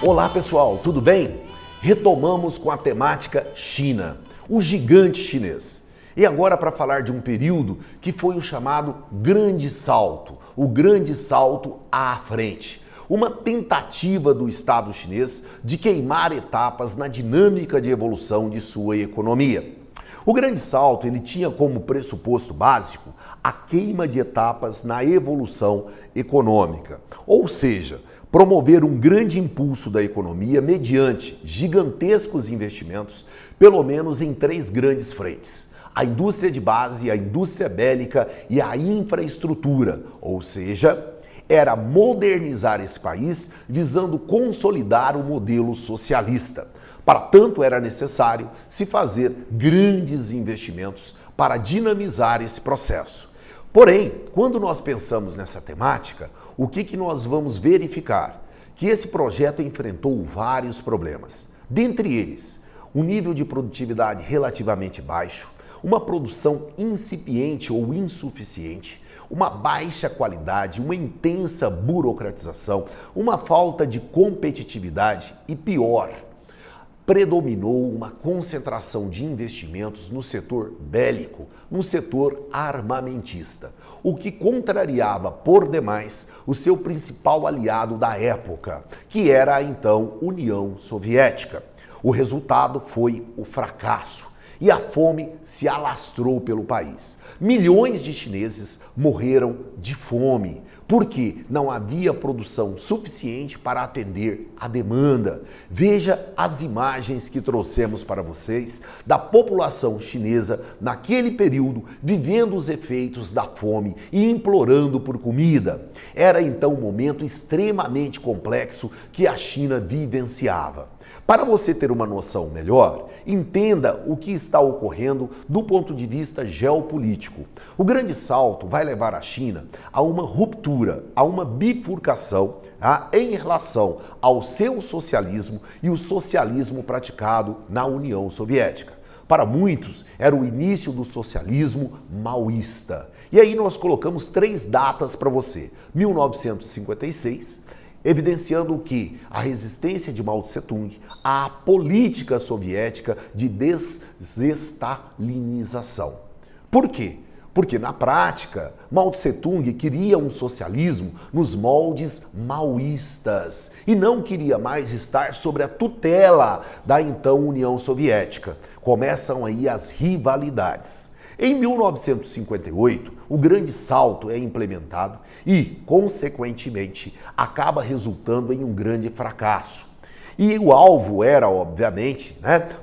Olá pessoal, tudo bem? Retomamos com a temática China, o gigante chinês. E agora para falar de um período que foi o chamado Grande Salto, o Grande Salto à frente. Uma tentativa do Estado chinês de queimar etapas na dinâmica de evolução de sua economia. O Grande Salto ele tinha como pressuposto básico a queima de etapas na evolução econômica, ou seja, promover um grande impulso da economia mediante gigantescos investimentos, pelo menos em três grandes frentes: a indústria de base, a indústria bélica e a infraestrutura, ou seja, era modernizar esse país visando consolidar o modelo socialista. Para tanto, era necessário se fazer grandes investimentos para dinamizar esse processo. Porém, quando nós pensamos nessa temática, o que nós vamos verificar? Que esse projeto enfrentou vários problemas. Dentre eles, um nível de produtividade relativamente baixo, uma produção incipiente ou insuficiente, uma baixa qualidade, uma intensa burocratização, uma falta de competitividade e, pior, predominou uma concentração de investimentos no setor bélico, no setor armamentista, o que contrariava por demais o seu principal aliado da época, que era a então União Soviética. O resultado foi o fracasso. E a fome se alastrou pelo país. Milhões de chineses morreram de fome, porque não havia produção suficiente para atender a demanda. Veja as imagens que trouxemos para vocês da população chinesa naquele período, vivendo os efeitos da fome e implorando por comida. Era então um momento extremamente complexo que a China vivenciava. Para você ter uma noção melhor, entenda o que está ocorrendo do ponto de vista geopolítico. O Grande Salto vai levar a China a uma ruptura, a uma bifurcação em relação ao seu socialismo e o socialismo praticado na União Soviética. Para muitos, era o início do socialismo maoísta. E aí nós colocamos três datas para você: 1956, evidenciando que a resistência de Mao Tse-tung à política soviética de desestalinização. Por quê? Porque, na prática, Mao Tse-tung queria um socialismo nos moldes maoístas e não queria mais estar sob a tutela da então União Soviética. Começam aí as rivalidades. Em 1958, o Grande Salto é implementado e, consequentemente, acaba resultando em um grande fracasso. E o alvo era, obviamente,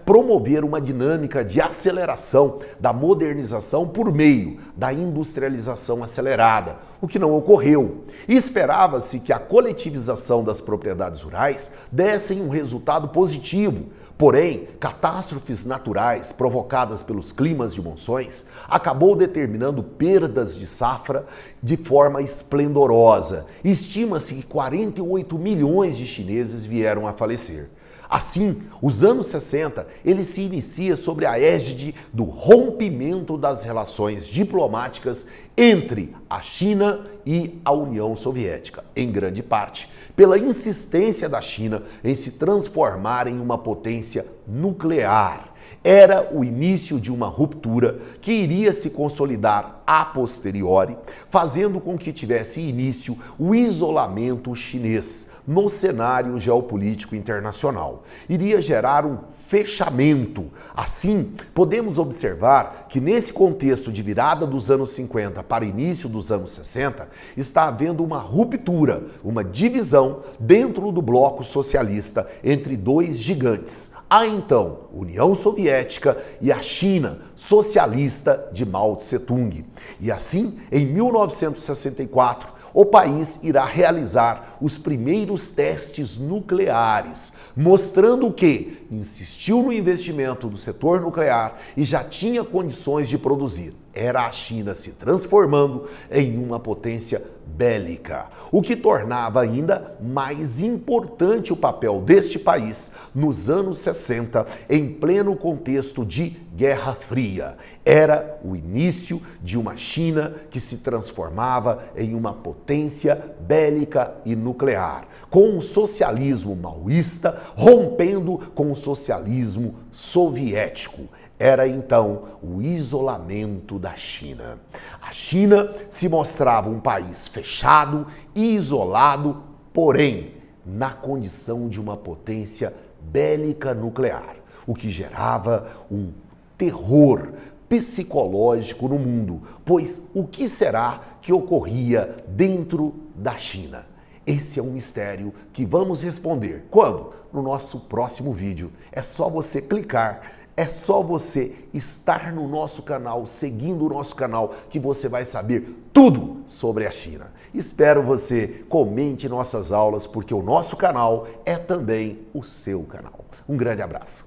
promover uma dinâmica de aceleração da modernização por meio da industrialização acelerada, o que não ocorreu. E esperava-se que a coletivização das propriedades rurais dessem um resultado positivo. Porém, catástrofes naturais provocadas pelos climas de monções acabou determinando perdas de safra de forma esplendorosa. Estima-se que 48 milhões de chineses vieram a falecer. Assim, os anos 60, ele se inicia sobre a égide do rompimento das relações diplomáticas entre a China e a União Soviética, em grande parte pela insistência da China em se transformar em uma potência nuclear. Era o início de uma ruptura que iria se consolidar a posteriori, fazendo com que tivesse início o isolamento chinês no cenário geopolítico internacional. Iria gerar um fechamento. Assim, podemos observar que nesse contexto de virada dos anos 50 para início dos anos 60, está havendo uma ruptura, uma divisão dentro do bloco socialista entre dois gigantes, a então União Soviética e a China socialista de Mao Tse-tung. E assim, em 1964, o país irá realizar os primeiros testes nucleares, mostrando que insistiu no investimento do setor nuclear e já tinha condições de produzir. era a China se transformando em uma potência bélica, o que tornava ainda mais importante o papel deste país nos anos 60, em pleno contexto de Guerra Fria. Era o início de uma China que se transformava em uma potência bélica e nuclear, com o socialismo maoísta rompendo com o socialismo soviético. Era então o isolamento da China. A China se mostrava um país fechado e isolado, porém na condição de uma potência bélica nuclear, o que gerava um terror psicológico no mundo, pois o que será que ocorria dentro da China? Esse é um mistério que vamos responder quando? No nosso próximo vídeo. É só você clicar, é só você estar no nosso canal, seguindo o nosso canal, que você vai saber tudo sobre a China. Espero você comente nossas aulas, porque o nosso canal é também o seu canal. Um grande abraço.